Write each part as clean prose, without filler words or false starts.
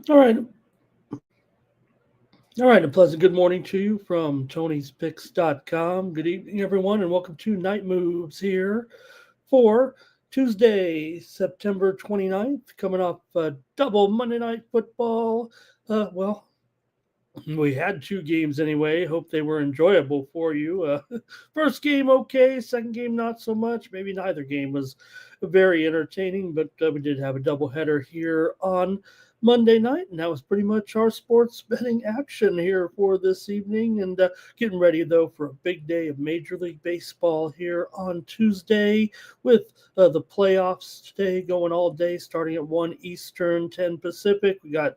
All right. All right. A pleasant good morning to you from Tony'sPicks.com. Good evening, everyone, and welcome to Night Moves here for Tuesday, September 29th, coming off double Monday Night Football. Well, we had two games anyway. Hope they were enjoyable for you. First game, okay. Second game, not so much. Maybe neither game was very entertaining, but we did have a doubleheader here on Monday night, and that was pretty much our sports betting action here for this evening. And getting ready, though, for a big day of Major League Baseball here on Tuesday with the playoffs today going all day, starting at 1 Eastern, 10 Pacific. We got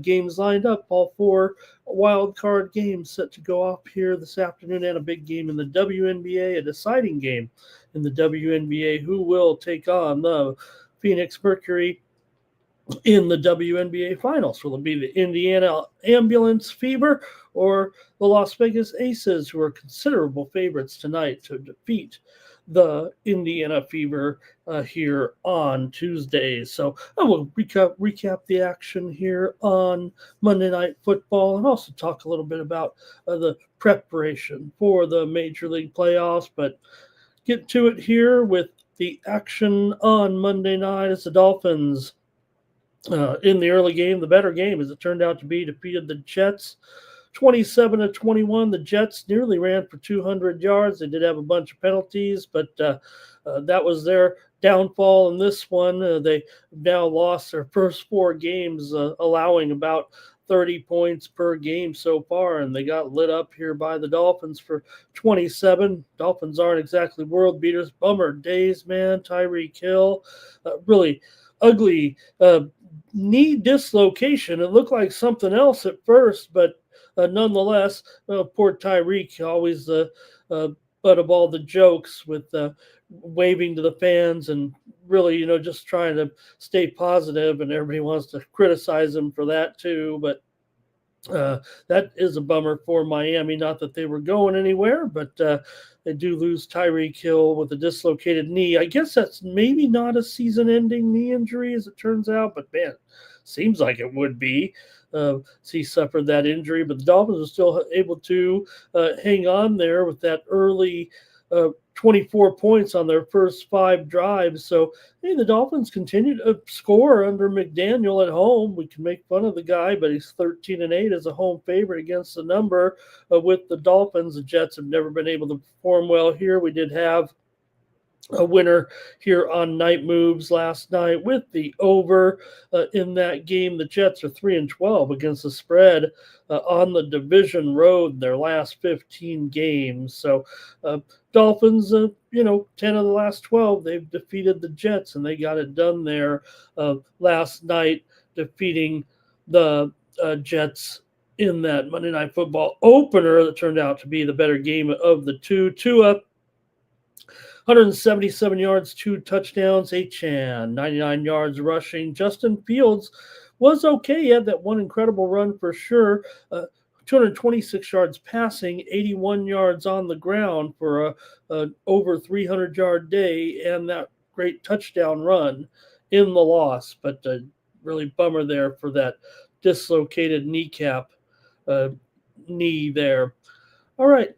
games lined up, all four wild card game set to go off here this afternoon, and a big game in the WNBA, a deciding game in the WNBA. Who will take on the Phoenix Mercury in the WNBA finals? Will it be the Indiana Ambulance Fever or the Las Vegas Aces, who are considerable favorites tonight to defeat the Indiana Fever here on Tuesday? So I will recap the action here on Monday Night Football and also talk a little bit about the preparation for the Major League playoffs. But get to it here with the action on Monday night as the Dolphins in the early game, the better game as it turned out to be, defeated the Jets 27-21. The Jets nearly ran for 200 yards. They did have a bunch of penalties, but that was their downfall in this one. They now lost their first four games, allowing about 30 points per game so far, and they got lit up here by the Dolphins for 27. Dolphins aren't exactly world beaters. Bummer days, man. Tyreek Hill, really ugly knee dislocation. It looked like something else at first, but nonetheless, poor Tyreek, always the butt of all the jokes with waving to the fans and really, just trying to stay positive, and everybody wants to criticize him for that too. But that is a bummer for Miami. Not that they were going anywhere, but they do lose Tyreek Hill with a dislocated knee. I guess that's maybe not a season-ending knee injury, as it turns out, but man, seems like it would be. He suffered that injury, but the Dolphins are still able to hang on there with that early 24 points on their first five drives. So, hey, the Dolphins continue to score under McDaniel at home. We can make fun of the guy, but he's 13-8 as a home favorite against the number with the Dolphins. The Jets have never been able to perform well here. We did have a winner here on Night Moves last night with the over in that game. The Jets are 3-12 against the spread on the division road in their last 15 games. So Dolphins, 10 of the last 12, they've defeated the Jets, and they got it done there last night, defeating the Jets in that Monday Night Football opener that turned out to be the better game of the two. Tua, 177 yards, 2 touchdowns. Achan, 99 yards rushing. Justin Fields was okay. He had that one incredible run for sure. 226 yards passing, 81 yards on the ground for a over 300-yard day, and that great touchdown run in the loss. But really bummer there for that dislocated kneecap knee there. All right,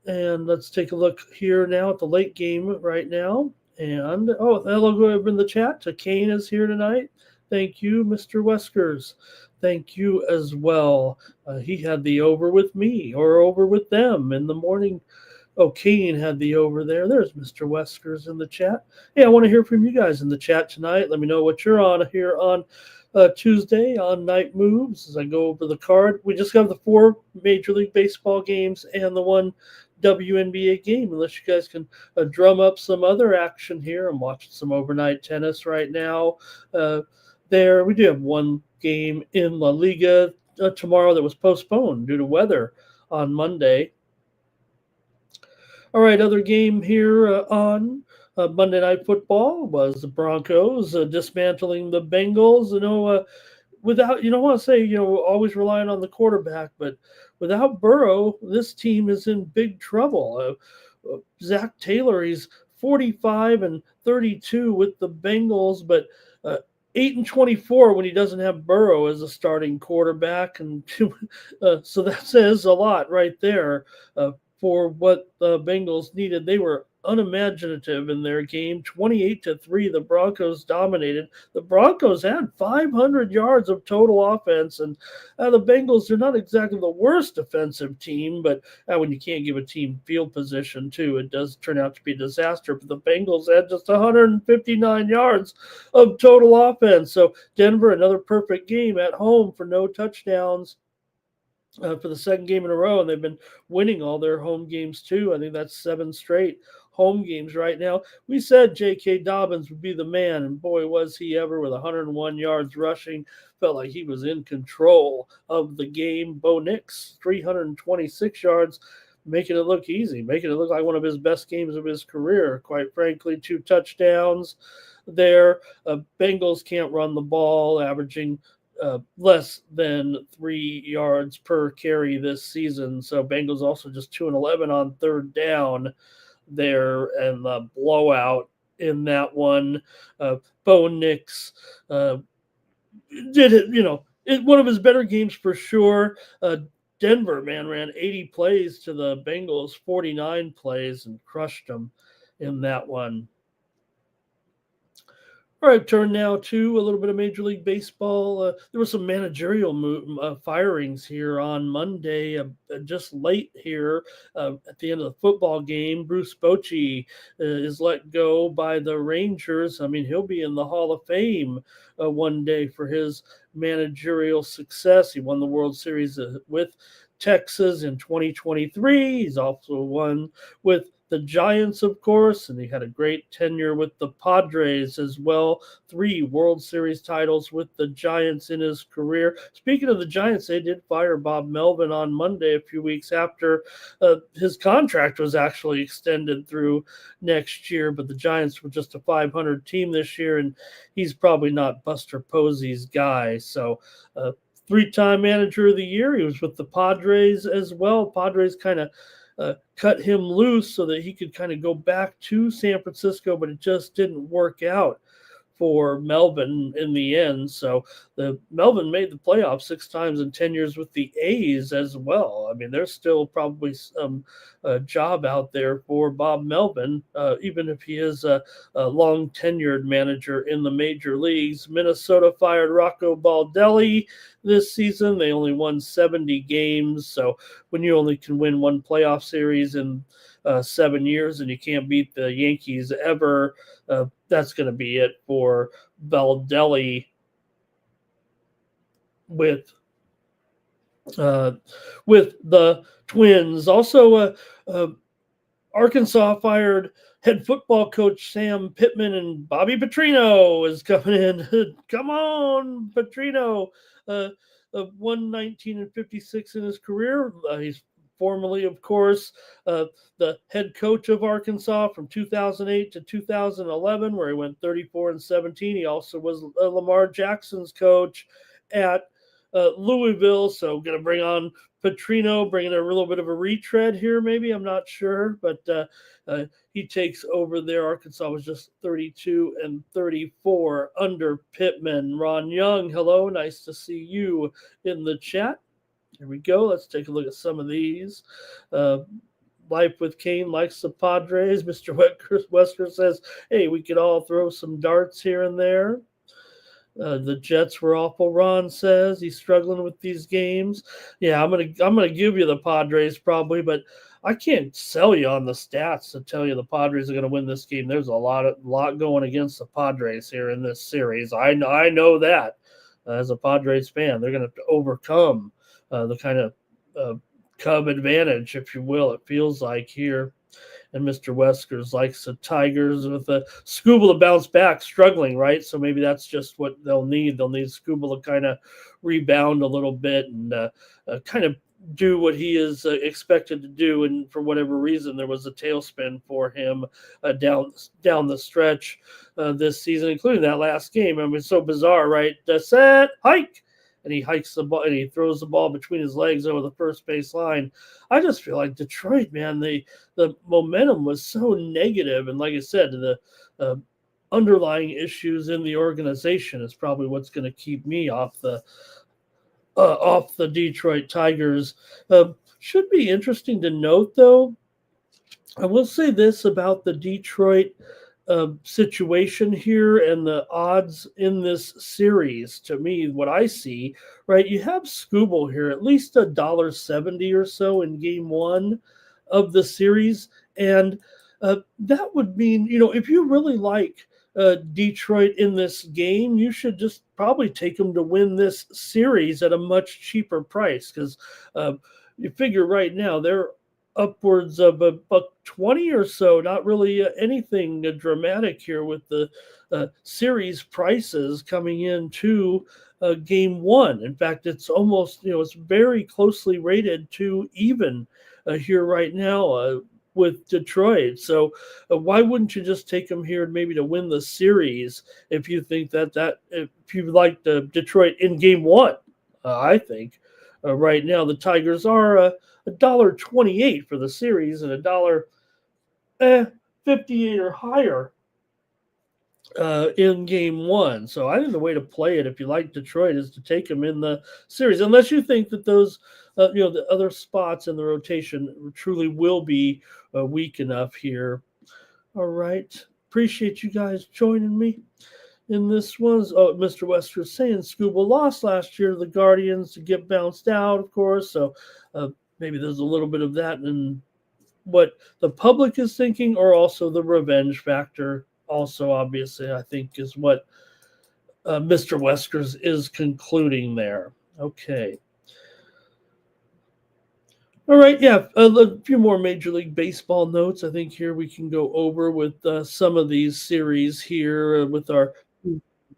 and let's take a look here now at the late game right now. And hello, go over in the chat. Kane is here tonight. Thank you, Mr. Weskers. Thank you as well. He had the over with me or over with them in the morning. Oh, Kane had the over there. There's Mr. Weskers in the chat. Hey, I want to hear from you guys in the chat tonight. Let me know what you're on here on Tuesday on Night Moves as I go over the card. We just got the 4 Major League Baseball games and the 1 WNBA game, unless you guys can drum up some other action here. I'm watching some overnight tennis right now. There, we do have 1 game in La Liga tomorrow that was postponed due to weather on Monday. All right, other game here on Monday Night Football was the Broncos dismantling the Bengals. Without, you don't want to say, always relying on the quarterback, but without Burrow, this team is in big trouble. Zach Taylor, he's 45-32 with the Bengals, but 8-24 when he doesn't have Burrow as a starting quarterback. And so that says a lot right there for what the Bengals needed. They were unimaginative in their game. 28-3, the Broncos dominated. The Broncos had 500 yards of total offense, and the Bengals are not exactly the worst defensive team, but when you can't give a team field position too, it does turn out to be a disaster. But the Bengals had just 159 yards of total offense. So Denver, another perfect game at home for no touchdowns. For the second game in a row, and they've been winning all their home games too. I think that's 7 straight home games right now. We said J.K. Dobbins would be the man, and boy, was he ever, with 101 yards rushing. Felt like he was in control of the game. Bo Nix, 326 yards, making it look easy, making it look like one of his best games of his career, quite frankly. 2 touchdowns there. Bengals can't run the ball, averaging less than 3 yards per carry this season. So Bengals also just 2-11 on third down there, and the blowout in that one. Bo Nix did it, one of his better games for sure. Denver, man, ran 80 plays to the Bengals 49 plays and crushed them in that one. All right, turn now to a little bit of Major League Baseball. There were some managerial firings here on Monday, just late here at the end of the football game. Bruce Bochy is let go by the Rangers. I mean, he'll be in the Hall of Fame one day for his managerial success. He won the World Series with Texas in 2023. He's also won with the Giants, of course, and he had a great tenure with the Padres as well. 3 World Series titles with the Giants in his career. Speaking of the Giants, they did fire Bob Melvin on Monday, a few weeks after his contract was actually extended through next year, but the Giants were just a 500 team this year, and he's probably not Buster Posey's guy. So 3-time manager of the year. He was with the Padres as well. Padres kind of cut him loose so that he could kind of go back to San Francisco, but it just didn't work out for Melvin in the end. So the Melvin made the playoffs 6 times in 10 years with the A's as well. I mean, there's still probably some job out there for Bob Melvin, even if he is a long tenured manager in the major leagues. Minnesota fired Rocco Baldelli this season. They only won 70 games. So when you only can win 1 playoff series in 7 years and you can't beat the Yankees ever, that's going to be it for Baldelli with the Twins. Also, Arkansas fired head football coach Sam Pittman, and Bobby Petrino is coming in. Come on, Petrino. 119-56 in his career. He's formerly, of course, the head coach of Arkansas from 2008 to 2011, where he went 34-17. He also was Lamar Jackson's coach at Louisville. So going to bring on Petrino bringing a little bit of a retread here, maybe. I'm not sure, but he takes over there. Arkansas was just 32-34 under Pittman. Ron Young, hello. Nice to see you in the chat. Here we go. Let's take a look at some of these. Life with Kane likes the Padres. Mr. Wesker says, hey, we could all throw some darts here and there. The Jets were awful. Ron says he's struggling with these games. Yeah, I'm gonna give you the Padres probably, but I can't sell you on the stats to tell you the Padres are gonna win this game. There's a lot going against the Padres here in this series. I know that as a Padres fan, they're gonna have to overcome the kind of Cub advantage, if you will. It feels like here. And Mr. Weskers likes the Tigers with a Scooble to bounce back, struggling, right? So maybe that's just what they'll need. They'll need Scooble to kind of rebound a little bit and kind of do what he is expected to do. And for whatever reason, there was a tailspin for him down the stretch this season, including that last game. I mean, it's so bizarre, right? Set, hike. And he hikes the ball and he throws the ball between his legs over the first base line. I just feel like Detroit, man, the momentum was so negative. And like I said, the underlying issues in the organization is probably what's going to keep me off the Detroit Tigers. Should be interesting to note, though. I will say this about the Detroit situation here and the odds in this series. To me, what I see, right, you have Scooble here at least $1.70 or so in game one of the series, and that would mean, if you really like Detroit in this game, you should just probably take them to win this series at a much cheaper price, because you figure right now they're upwards of $1.20 or so. Not really anything dramatic here with the series prices coming into game one. In fact, it's almost, it's very closely rated to even here right now with Detroit. So why wouldn't you just take them here maybe to win the series if you think that if you like the Detroit in game one? I think right now the Tigers are $1.28 for the series and $1.58 or higher in game one. So I think the way to play it, if you like Detroit, is to take them in the series, unless you think that those the other spots in the rotation truly will be weak enough here. All right. Appreciate you guys joining me in this one. Mr. Wester's saying Scooble lost last year to the Guardians to get bounced out, of course. So maybe there's a little bit of that in what the public is thinking, or also the revenge factor. Also, obviously, I think is what Mr. Weskers is concluding there. Okay. All right, yeah, a few more Major League Baseball notes. I think here we can go over with some of these series here with our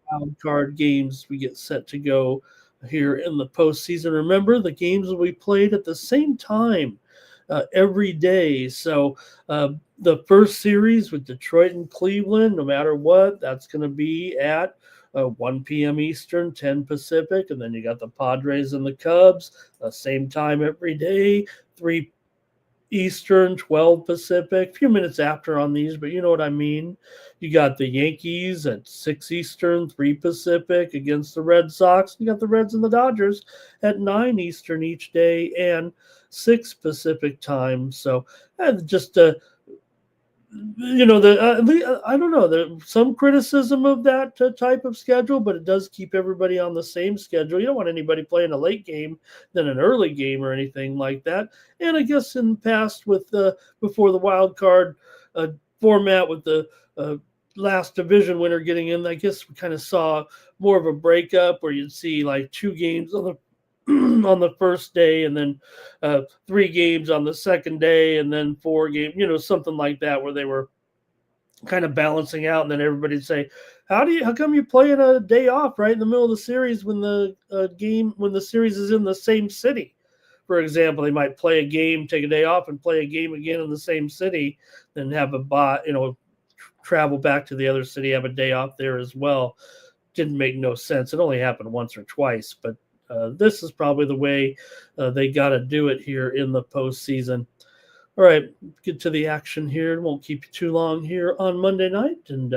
wild card games we get set to go here in the postseason. Remember, the games will be played at the same time every day. So the first series with Detroit and Cleveland, no matter what, that's going to be at 1 p.m. Eastern, 10 Pacific. And then you got the Padres and the Cubs, same time every day, 3 Eastern, 12 Pacific, a few minutes after on these, but you know what I mean. You got the Yankees at 6 Eastern, 3 Pacific against the Red Sox. You got the Reds and the Dodgers at 9 Eastern each day and 6 Pacific time. So just I don't know. There's some criticism of that type of schedule, but it does keep everybody on the same schedule. You don't want anybody playing a late game than an early game or anything like that. And I guess in the past, with before the wild card format, with the last division winner getting in, I guess we kind of saw more of a breakup where you'd see like 2 games on the on the first day, and then 3 games on the second day, and then 4 games, something like that, where they were kind of balancing out. And then everybody'd say, how come you playing a day off right in the middle of the series when the series is in the same city? For example, they might play a game, take a day off, and play a game again in the same city, then have travel back to the other city, have a day off there as well. Didn't make no sense. It only happened once or twice, but this is probably the way they got to do it here in the postseason. All right, get to the action here. It won't keep you too long here on Monday night, and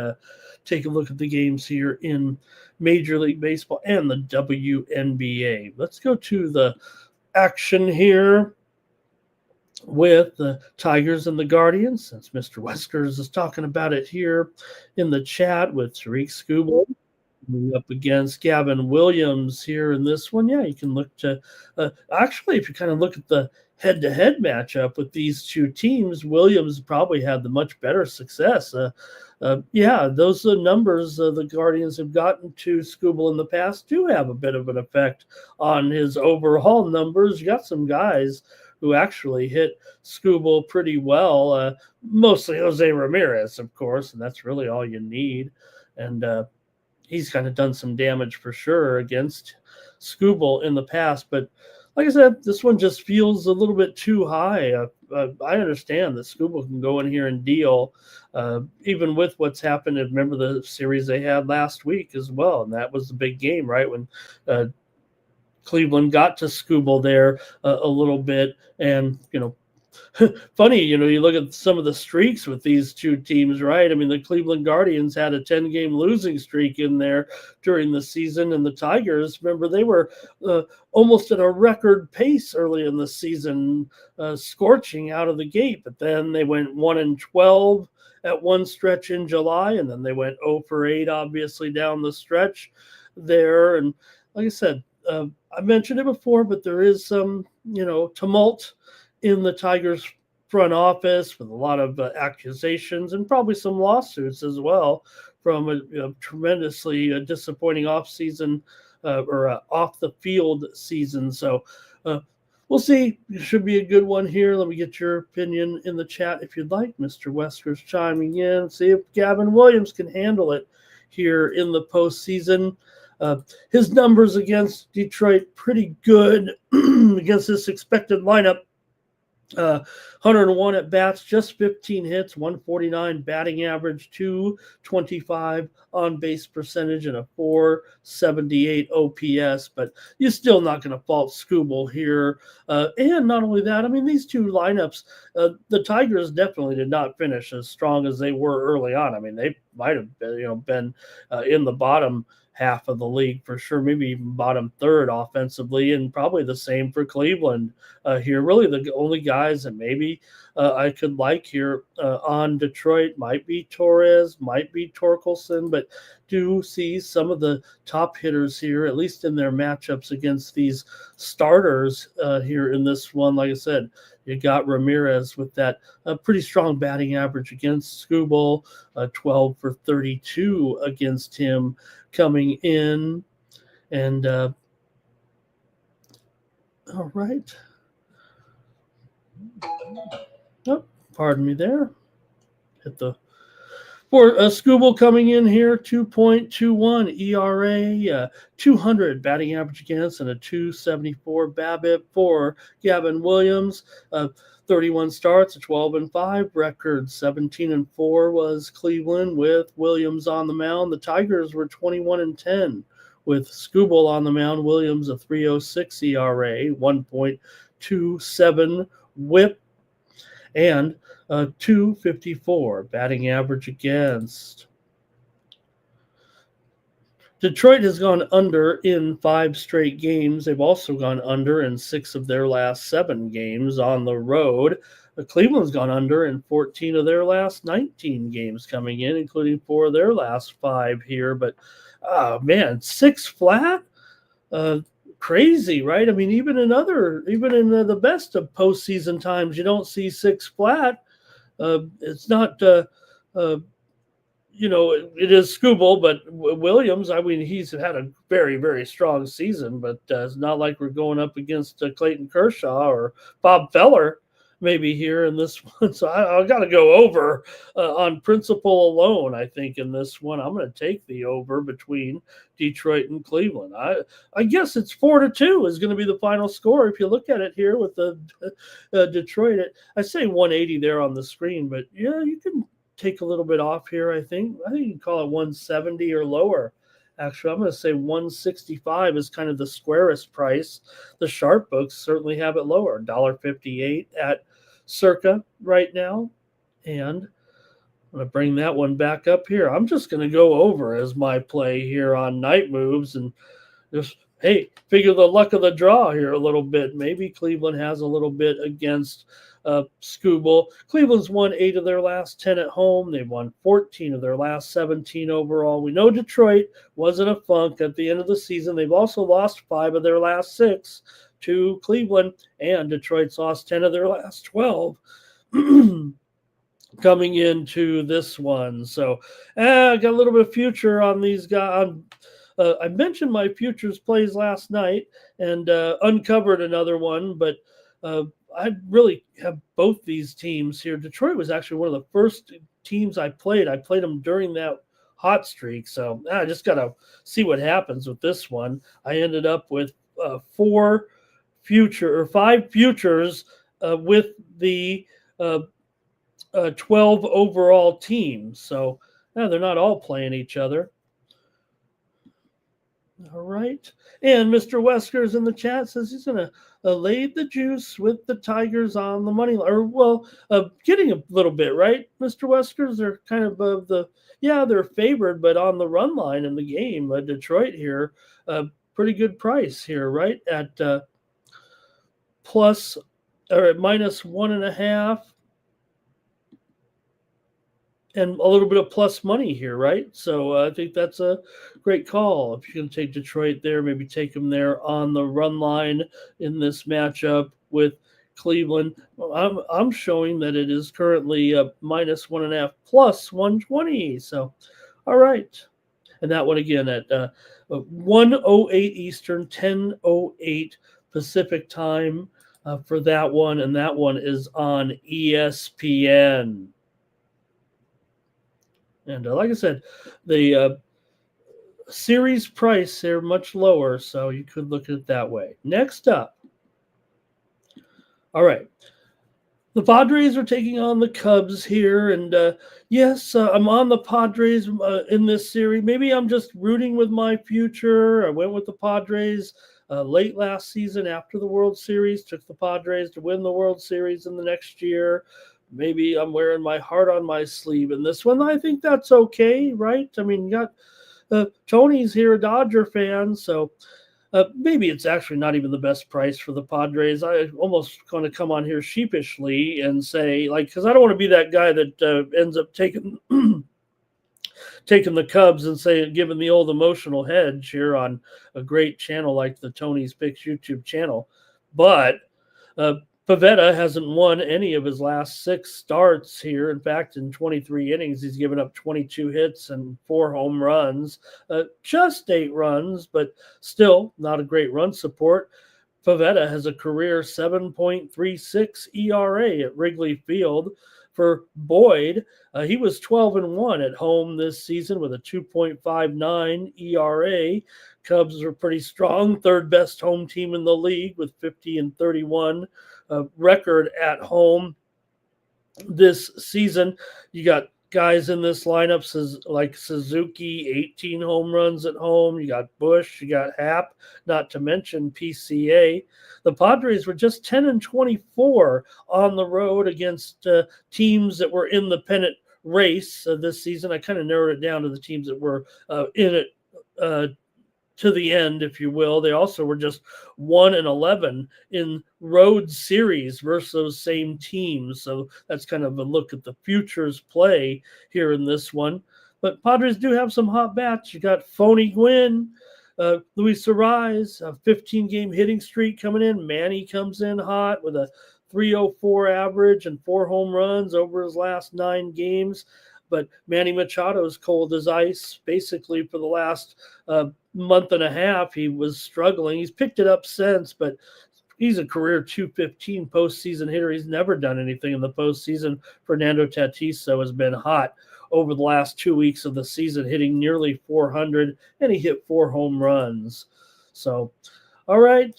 take a look at the games here in Major League Baseball and the WNBA. Let's go to the action here with the Tigers and the Guardians, since Mr. Weskers is talking about it here in the chat with Tariq Skubal up against Gavin Williams here in this one. Yeah, you can look to actually, if you kind of look at the head-to-head matchup with these two teams, Williams probably had the much better success. Yeah, those numbers the Guardians have gotten to Skubal in the past do have a bit of an effect on his overall numbers. You got some guys who actually hit Skubal pretty well, mostly Jose Ramirez, of course, and that's really all you need. And he's kind of done some damage for sure against Skubal in the past. But like I said, this one just feels a little bit too high. I understand that Skubal can go in here and deal, even with what's happened. And remember the series they had last week as well, and that was the big game, right, when Cleveland got to Skubal there a little bit. And, funny, you look at some of the streaks with these two teams, right? I mean, the Cleveland Guardians had a 10-game losing streak in there during the season, and the Tigers, remember, they were almost at a record pace early in the season, scorching out of the gate. But then they went 1-12 at one stretch in July, and then they went 0 for 8, obviously, down the stretch there. And like I said, I mentioned it before, but there is some, tumult in the Tigers front office with a lot of accusations and probably some lawsuits as well from a tremendously disappointing offseason or off the field season. So we'll see. It should be a good one here. Let me get your opinion in the chat if you'd like. Mr. Weskers chiming in. See if Gavin Williams can handle it here in the postseason. His numbers against Detroit pretty good against this expected lineup. 101 at bats, just 15 hits, 149 batting average, 225 on base percentage, and a 478 OPS. But you're still not going to fault Skubal here. And not only that, I mean, these two lineups, the Tigers definitely did not finish as strong as they were early on. I mean, they might have been in the bottom half of the league for sure, maybe even bottom third offensively, and probably the same for Cleveland here. Really, the only guys that maybe I could like here on Detroit might be Torres, might be Torkelson, but do see some of the top hitters here, at least in their matchups against these starters here in this one. Like I said, you got Ramirez with that pretty strong batting average against Skubal, 12 for 32 against him coming in. And all right. Oh, pardon me there. Hit the for Skubal coming in here, 2.21 ERA, 200 batting average against, and a 274 BABIP for Gavin Williams. 31 starts, a 12-5 record. 17-4 was Cleveland with Williams on the mound. The Tigers were 21-10 with Skubal on the mound. Williams a 3.06 ERA, 1.27 WHIP, and 254 batting average against. Detroit has gone under in 5 straight games. They've also gone under in 6 of their last 7 games on the road. Cleveland's gone under in 14 of their last 19 games coming in, including 4 of their last 5 here. But, man, 6 flat? Crazy, right? I mean, even in the best of postseason times, you don't see 6 flat. It's not, it is Skubal, but Williams, I mean, he's had a very, very strong season, but it's not like we're going up against Clayton Kershaw or Bob Feller maybe here in this one. So I got to go over on principle alone, I think, in this one. I'm going to take the over between Detroit and Cleveland. I guess it's 4-2 is going to be the final score. If you look at it here with the Detroit, I say 180 there on the screen, but yeah, you can take a little bit off here. I think you can call it 170 or lower Actually, I'm going to say 165 is kind of the squarest price. The sharp books certainly have it lower, $1.58 at Circa right now. And I'm going to bring that one back up here. I'm just going to go over as my play here on Night Moves and just, hey, figure the luck of the draw here a little bit. Maybe Cleveland has a little bit against Scooble. Cleveland's won 8 of their last 10 at home. They've won 14 of their last 17 overall. We know Detroit was in a funk at the end of the season. They've also lost 5 of their last 6 to Cleveland, and Detroit's lost 10 of their last 12. Coming into this one. So I got a little bit of future on these guys. I mentioned my futures plays last night and uncovered another one, but I really have both these teams here. Detroit was actually one of the first teams I played. I played them during that hot streak, so I just got to see what happens with this one. I ended up with 5 futures with the 12 overall teams. So they're not all playing each other. All right. And Mr. Wesker's in the chat says he's going to lay the juice with the Tigers on the money line. Or, well, getting a little bit, right? Mr. Wesker's, they're kind of they're favored, but on the run line in the game. Detroit here, pretty good price here, right? At plus or at minus 1.5. And a little bit of plus money here, right? So I think that's a great call. If you're going to take Detroit there, maybe take them there on the run line in this matchup with Cleveland. Well, I'm showing that it is currently minus 1.5 plus 120. So, all right. And that one again at 1:08 Eastern, 10:08 Pacific time for that one. And that one is on ESPN. And like I said, the series price, they're much lower, so you could look at it that way. Next up. All right. The Padres are taking on the Cubs here. And yes, I'm on the Padres in this series. Maybe I'm just rooting with my future. I went with the Padres late last season after the World Series, took the Padres to win the World Series in the next year. Maybe I'm wearing my heart on my sleeve in this one. I think that's okay, right? I mean, you got Tony's here, a Dodger fan, so maybe it's actually not even the best price for the Padres. I almost going to come on here sheepishly and say, like, because I don't want to be that guy that ends up taking the Cubs and giving the old emotional hedge here on a great channel like the Tony's Picks YouTube channel, but Pivetta hasn't won any of his last 6 starts here. In fact, in 23 innings, he's given up 22 hits and 4 home runs, just 8 runs, but still not a great run support. Pivetta has a career 7.36 ERA at Wrigley Field. For Boyd, he was 12-1 at home this season with a 2.59 ERA. Cubs are pretty strong, third best home team in the league with 50-31 record at home this season. You got guys in this lineup like Suzuki, 18 home runs at home. You got Bush, you got Happ, not to mention PCA. The Padres were just 10-24 on the road against teams that were in the pennant race this season. I kind of narrowed it down to the teams that were in it to the end, if you will. They also were just 1-11 in road series versus those same teams. So that's kind of a look at the futures play here in this one. But Padres do have some hot bats. You got Phony Gwynn, Luis Arraez, a 15-game hitting streak coming in. Manny comes in hot with a 3.04 average and 4 home runs over his last 9 games. But Manny Machado's cold as ice. Basically, for the last month and a half, he was struggling. He's picked it up since, but he's a career 215 postseason hitter. He's never done anything in the postseason. Fernando Tatis has been hot over the last 2 weeks of the season, hitting nearly 400, and he hit 4 home runs. So, all right,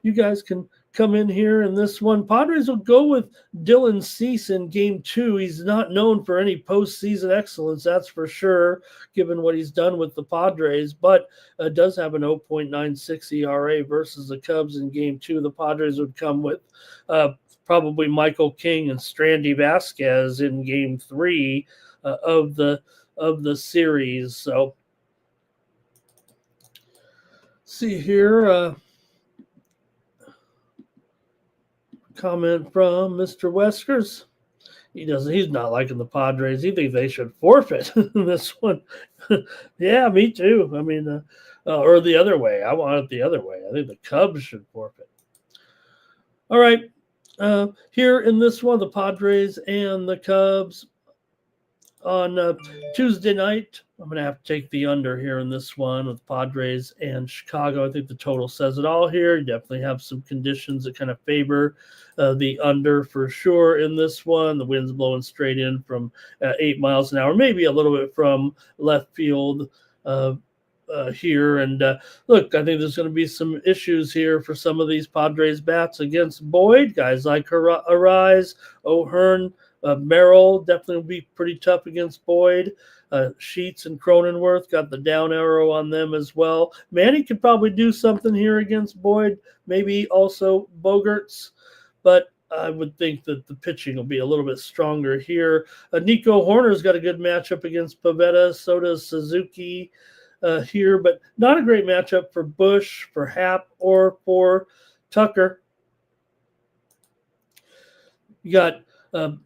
you guys can come in here in this one. Padres will go with Dylan Cease in game 2. He's not known for any postseason excellence, that's for sure, given what he's done with the Padres, but does have an 0.96 ERA versus the Cubs in game 2. The Padres would come with probably Michael King and Strandy Vasquez in game 3 of the series. So see here, comment from Mr. Weskers. He's not liking the Padres. He thinks they should forfeit this one. Yeah, me too. I mean, or the other way. I want it the other way. I think the Cubs should forfeit. All right. Here in this one, the Padres and the Cubs on Tuesday night. I'm going to have to take the under here in this one with Padres and Chicago. I think the total says it all here. You definitely have some conditions that kind of favor the under for sure in this one. The wind's blowing straight in from 8 miles an hour, maybe a little bit from left field here. And look, I think there's going to be some issues here for some of these Padres bats against Boyd. Guys like Arise, O'Hearn, Merrill definitely will be pretty tough against Boyd. Sheets and Cronenworth got the down arrow on them as well. Manny could probably do something here against Boyd, maybe also Bogarts, but I would think that the pitching will be a little bit stronger here. Nico Horner's got a good matchup against Pivetta. So does Suzuki here, but not a great matchup for Bush, for Happ, or for Tucker. You got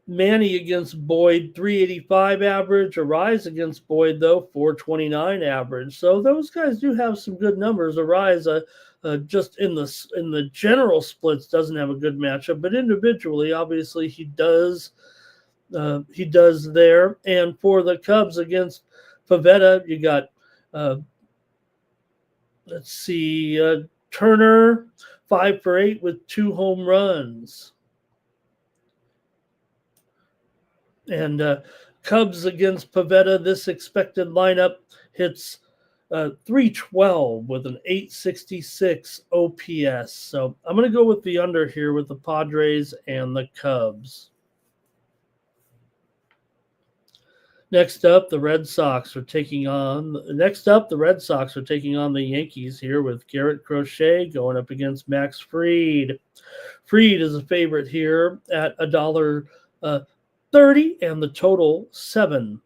Manny against Boyd, 385 average. Arise against Boyd, though, 429 average. So those guys do have some good numbers. Arise, just in the general splits, doesn't have a good matchup, but individually, obviously, he does. He does there. And for the Cubs against Pivetta, you got let's see, Turner, 5 for 8 with 2 home runs. And Cubs against Pivetta, this expected lineup hits 312 with an 866 OPS. So I'm going to go with the under here with the Padres and the Cubs. Next up, the Red Sox are taking on the Yankees here with Garrett Crochet going up against Max Fried. Fried is a favorite here at $1.30 and the total 7.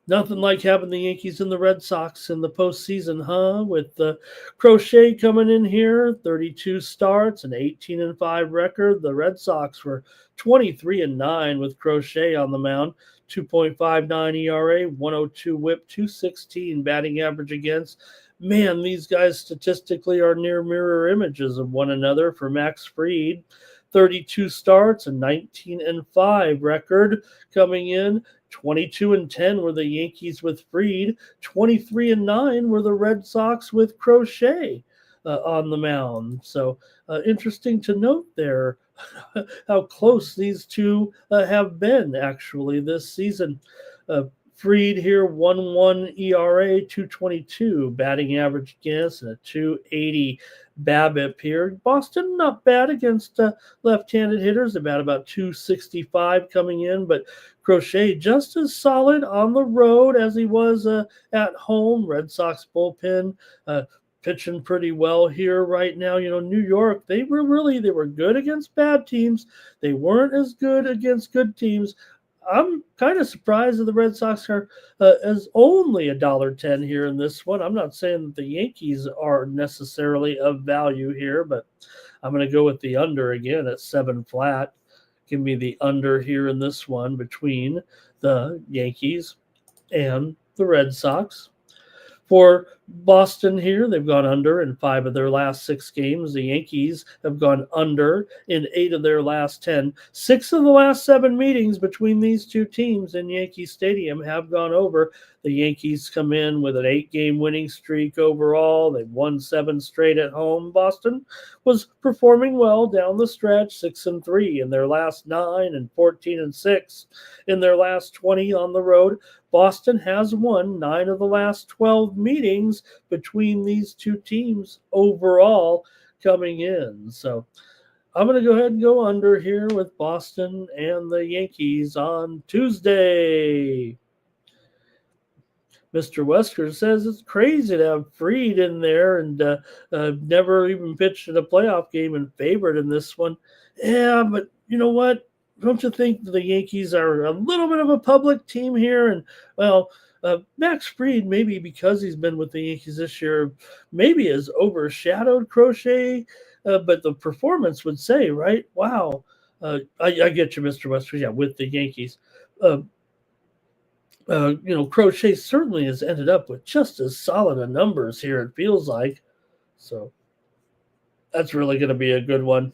Nothing like having the Yankees and the Red Sox in the postseason, huh? With Crochet coming in here, 32 starts, an 18-5 record. The Red Sox were 23-9 with Crochet on the mound, 2.59 ERA, 102 WHIP, 216 batting average against. Man, these guys statistically are near mirror images of one another. For Max Fried, 32 starts, a 19-5 record coming in. 22-10 were the Yankees with Fried. 23-9 were the Red Sox with Crochet on the mound. So interesting to note there how close these two have been actually this season. Fried here, 1.1 ERA, 2.22 batting average against, and a 2.80 BABIP here. Boston not bad against left-handed hitters, about 2.65 coming in, but Crochet just as solid on the road as he was at home. Red Sox bullpen pitching pretty well here right now. You know, New York, they were good against bad teams. They weren't as good against good teams. I'm kind of surprised that the Red Sox are as only $1.10 here in this one. I'm not saying that the Yankees are necessarily of value here, but I'm going to go with the under again at 7 flat. Give me the under here in this one between the Yankees and the Red Sox. For Boston here, they've gone under in 5 of their last 6 games. The Yankees have gone under in 8 of their last 10. 6 of the last 7 meetings between these two teams in Yankee Stadium have gone over. The Yankees come in with an 8-game winning streak overall. They've won 7 straight at home. Boston was performing well down the stretch, 6-3 in their last 9 and 14-6 in their last 20 on the road. Boston has won 9 of the last 12 meetings between these two teams overall. coming in. So I'm going to go ahead and go under here with Boston and the Yankees on Tuesday. Mr. Wesker says it's crazy to have Freed in there and never even pitched in a playoff game and favored in this one. Yeah, but you know what? Don't you think the Yankees are a little bit of a public team here? And, well, Max Fried, maybe because he's been with the Yankees this year, maybe has overshadowed Crochet, but the performance would say, right? Wow. I get you, Mr. Wesker. Yeah, with the Yankees. Uh, Crochet certainly has ended up with just as solid a numbers here, it feels like. So that's really going to be a good one.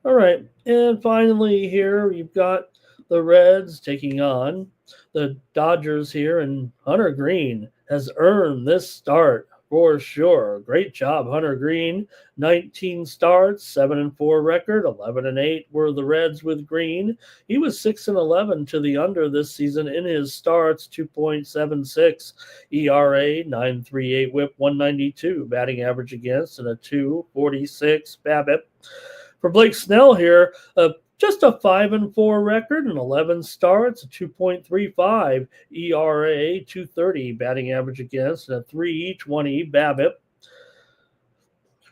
All right. And finally, here you've got the Reds taking on the Dodgers here, and Hunter Green has earned this start for sure. Great job, Hunter Green. 19 starts, 7-4 record, 11-8 were the Reds with Green. He was 6-11 to the under this season in his starts, 2.76 ERA, 9.38 WHIP, 192 batting average against, and a 2.46 BABIP. For Blake Snell here, just a 5-4 record and 11 starts, a 2.35 ERA, 230 batting average against, and a 3.20 BABIP.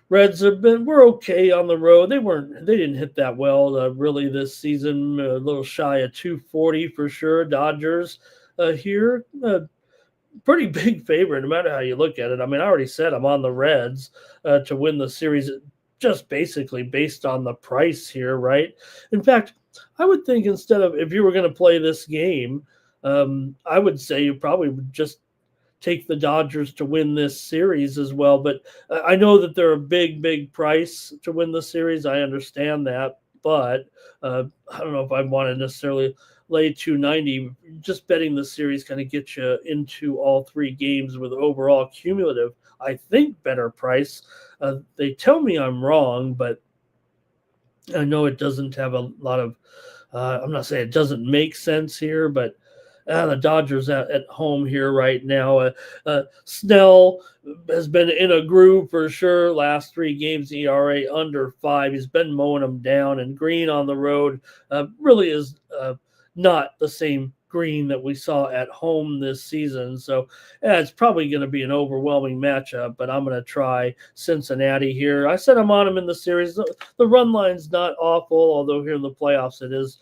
Reds were okay on the road. They didn't hit that well really this season. A little shy of 240 for sure. Dodgers here. Pretty big favorite, no matter how you look at it. I mean, I already said I'm on the Reds to win the series, just basically based on the price here, right? In fact, I would think instead of if you were going to play this game, I would say you probably would just take the Dodgers to win this series as well. But I know that they're a big price to win the series. I understand that, but I don't know if I want to necessarily lay 290. Just betting the series kind of gets you into all three games with overall cumulative, I think, better price. They tell me I'm wrong, but I know it doesn't have a lot of. I'm not saying it doesn't make sense here, but the Dodgers at home here right now. Snell has been in a groove for sure. Last three games, ERA under 5. He's been mowing them down, and Green on the road really is not the same Green that we saw at home this season. So it's probably going to be an overwhelming matchup, but I'm going to try Cincinnati here. I said I'm on them in the series. The run line's not awful, although here in the playoffs it is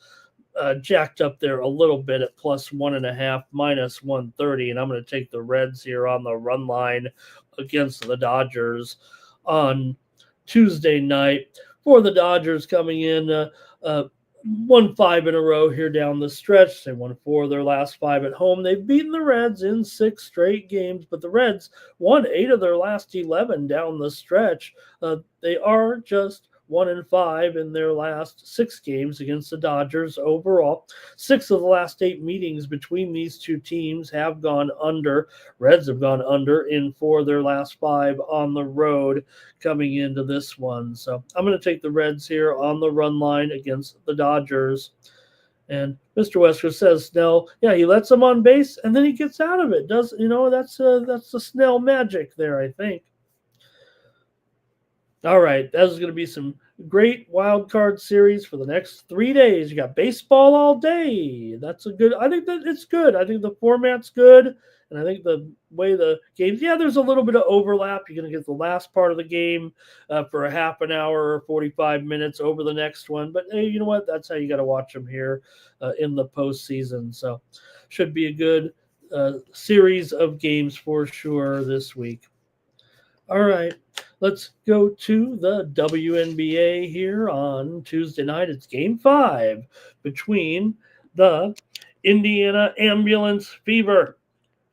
jacked up there a little bit at +1.5, -130, and I'm going to take the Reds here on the run line against the Dodgers on Tuesday night. For the Dodgers coming in, won 5 in a row here down the stretch. They won 4 of their last 5 at home. They've beaten the Reds in 6 straight games, but the Reds won 8 of their last 11 down the stretch. They are just 1-5 in their last 6 games against the Dodgers overall. 6 of the last 8 meetings between these two teams have gone under. Reds have gone under in 4 of their last 5 on the road coming into this one. So I'm going to take the Reds here on the run line against the Dodgers. And Mr. Wesker says Snell, yeah, he lets him on base and then he gets out of it. That's the Snell magic there, I think. All right, that is going to be some great wild card series for the next 3 days. You got baseball all day. I think that it's good. I think the format's good. And I think the way the games, there's a little bit of overlap. You're going to get the last part of the game for a half an hour or 45 minutes over the next one. But hey, you know what? That's how you got to watch them here in the postseason. So should be a good series of games for sure this week. All right, let's go to the WNBA here on Tuesday night. It's Game 5 between the Indiana Ambulance Fever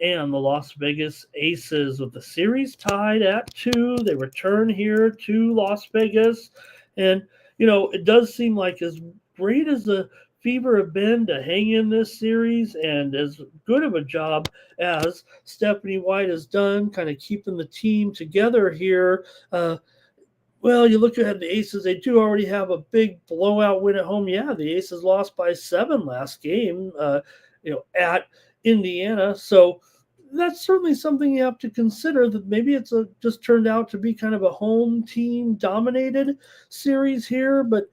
and the Las Vegas Aces, with the series tied at 2. They return here to Las Vegas. And, it does seem like as great as the Fever have been to hang in this series, and as good of a job as Stephanie White has done, kind of keeping the team together here. Well, you look at the Aces, they do already have a big blowout win at home. Yeah, the Aces lost by 7 last game, at Indiana. So that's certainly something you have to consider, that maybe it's just turned out to be kind of a home team dominated series here. But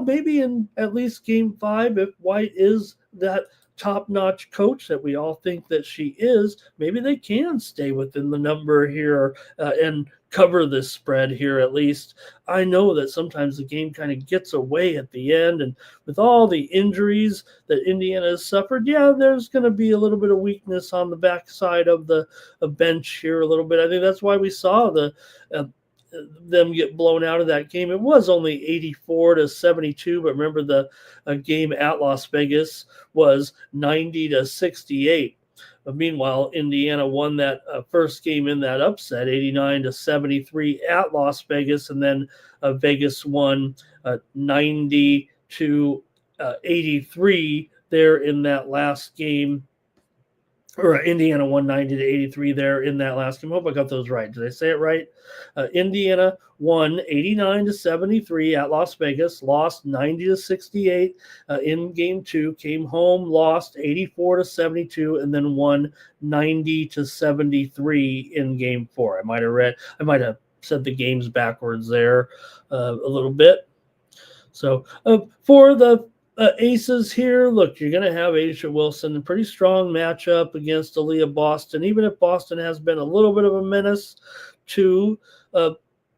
maybe in at least game five, if White is that top notch coach that we all think that she is, maybe they can stay within the number here and cover this spread here at least. I know that sometimes the game kind of gets away at the end, and with all the injuries that Indiana has suffered, yeah, there's going to be a little bit of weakness on the backside of the bench here a little bit. I think that's why we saw uh, them get blown out of that game. It was only 84-72, but remember the game at Las Vegas was 90-68. But meanwhile, Indiana won that first game in that upset, 89-73 at Las Vegas, and then Vegas won 90-83 there in that last game, or Indiana won 90-83 there in that last game. I hope I got those right. Did I say it right? Indiana won 89-73 at Las Vegas, lost 90-68 in game two, came home, lost 84-72, and then won 90-73 in game four. I might have said the games backwards there a little bit. So for the aces here, look, you're going to have Aisha Wilson, a pretty strong matchup against Aaliyah Boston, even if Boston has been a little bit of a menace to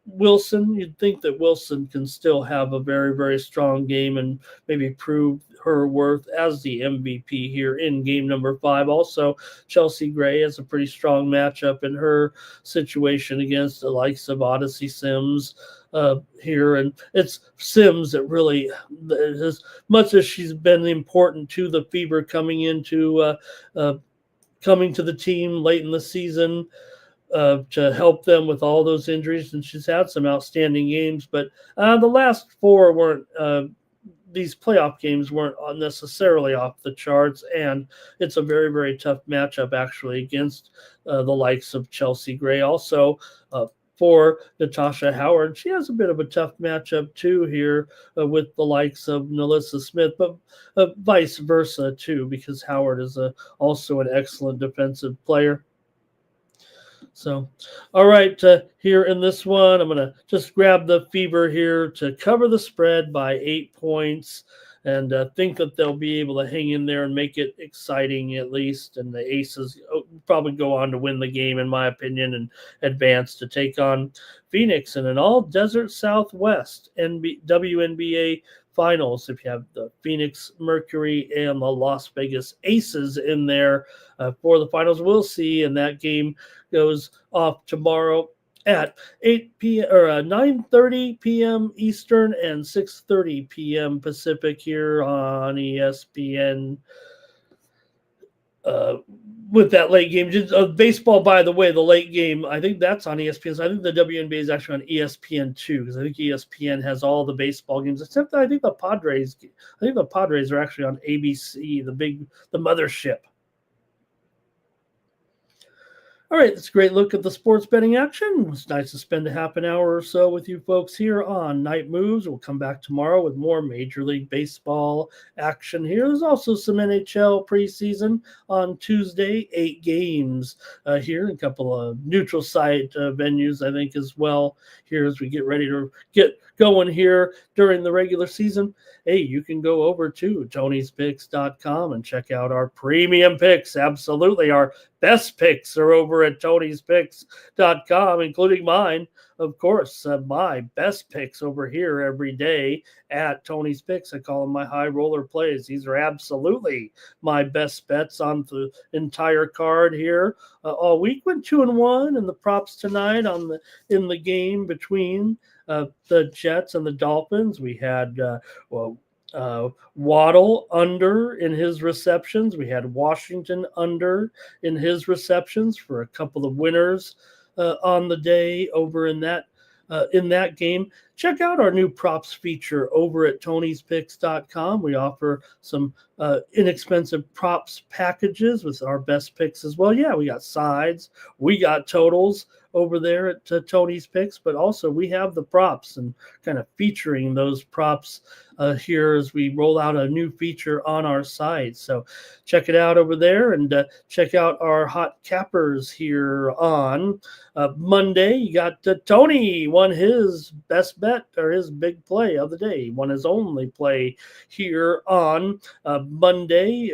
Wilson. You'd think that Wilson can still have a very, very strong game and maybe prove her worth as the MVP here in game number 5. Also, Chelsea Gray has a pretty strong matchup in her situation against the likes of Odyssey Sims here. And it's Sims that really, as much as she's been important to the Fever coming to the team late in the season, to help them with all those injuries, and she's had some outstanding games. But the last 4 weren't. These playoff games weren't necessarily off the charts, and it's a very, very tough matchup actually against the likes of Chelsea Gray. Also, for Natasha Howard, she has a bit of a tough matchup too here with the likes of Nalissa Smith, but vice versa too, because Howard is also an excellent defensive player. So, all right, here in this one, I'm going to just grab the Fever here to cover the spread by 8 points, and think that they'll be able to hang in there and make it exciting at least. And the Aces probably go on to win the game, in my opinion, and advance to take on Phoenix in an all-desert Southwest WNBA Finals. If you have the Phoenix Mercury and the Las Vegas Aces in there for the finals, we'll see. And that game goes off tomorrow at 8 p.m. or 9:30 p.m. Eastern and 6:30 p.m. Pacific here on ESPN. With that late game, baseball, by the way, the late game, I think that's on ESPN. So I think the WNBA is actually on ESPN2, because I think ESPN has all the baseball games, except I think the Padres are actually on ABC, the mothership. All right, it's a great look at the sports betting action. It's nice to spend a half an hour or so with you folks here on Night Moves. We'll come back tomorrow with more Major League Baseball action here. There's also some NHL preseason on Tuesday, 8 games here, a couple of neutral site venues, I think, as well here as we get ready to get going here during the regular season. Hey, you can go over to Tony'sPicks.com and check out our premium picks. Absolutely, our best picks are over at Tony'sPicks.com, including mine, of course. My best picks over here every day at Tony's Picks. I call them my high roller plays. These are absolutely my best bets on the entire card here. All week went 2-1, and the props tonight in the game between the Jets and the Dolphins. We had Waddle under in his receptions. We had Washington under in his receptions for a couple of winners on the day over in that game. check out our new props feature over at tonyspicks.com. We offer some inexpensive props packages with our best picks as well. Yeah, we got sides, we got totals over there at Tony's Picks, but also we have the props and kind of featuring those props here as we roll out a new feature on our site. So check it out over there, and check out our hot cappers here on Monday. You got Tony won his best bet or his big play of the day. He won his only play here on Monday.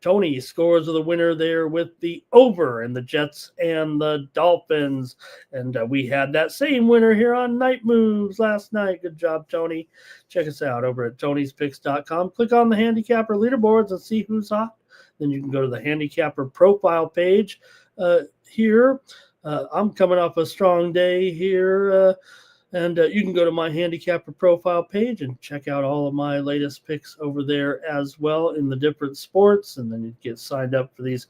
Tony scores the winner there with the over in the Jets and the Dolphins. And we had that same winner here on Night Moves last night. Good job, Tony. Check us out over at tonyspicks.com. Click on the handicapper leaderboards and see who's hot. Then you can go to the handicapper profile page here. I'm coming off a strong day here. And you can go to my handicapper profile page and check out all of my latest picks over there as well in the different sports. And then you get signed up for these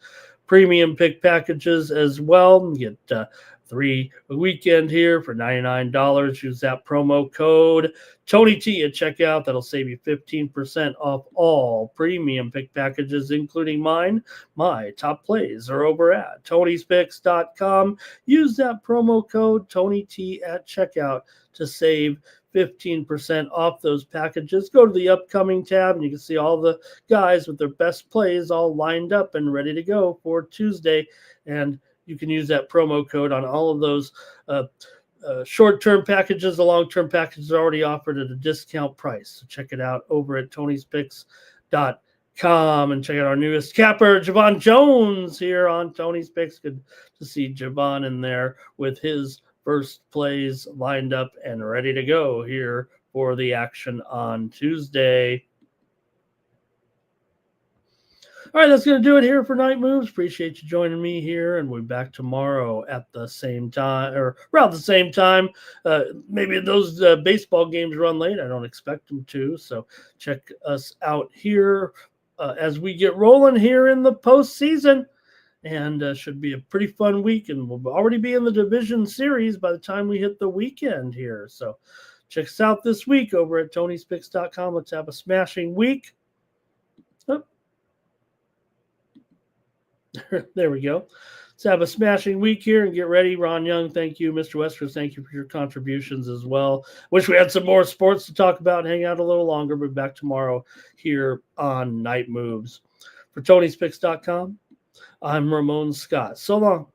premium pick packages as well. You get 3 a weekend here for $99. Use that promo code TonyT at checkout. That'll save you 15% off all premium pick packages, including mine. My top plays are over at Tony'sPicks.com. Use that promo code TonyT at checkout to save 15% off those packages. Go to the upcoming tab and you can see all the guys with their best plays all lined up and ready to go for Tuesday. And you can use that promo code on all of those short-term packages. The long-term packages are already offered at a discount price. So check it out over at Tony'sPicks.com and check out our newest capper, Javon Jones, here on Tony's Picks. Good to see Javon in there with his first plays lined up and ready to go here for the action on Tuesday. All right, that's going to do it here for Night Moves. Appreciate you joining me here, and we'll be back tomorrow at the same time, or around the same time. Maybe those baseball games run late. I don't expect them to, so check us out here as we get rolling here in the postseason. And should be a pretty fun week, and we'll already be in the division series by the time we hit the weekend here. So check us out this week over at Tony'sPicks.com. Let's have a smashing week. Oh. There we go. Let's have a smashing week here and get ready. Ron Young, thank you. Mr. Westers, thank you for your contributions as well. Wish we had some more sports to talk about and hang out a little longer, but back tomorrow here on Night Moves. For Tony'sPicks.com, I'm Ramon Scott. So long.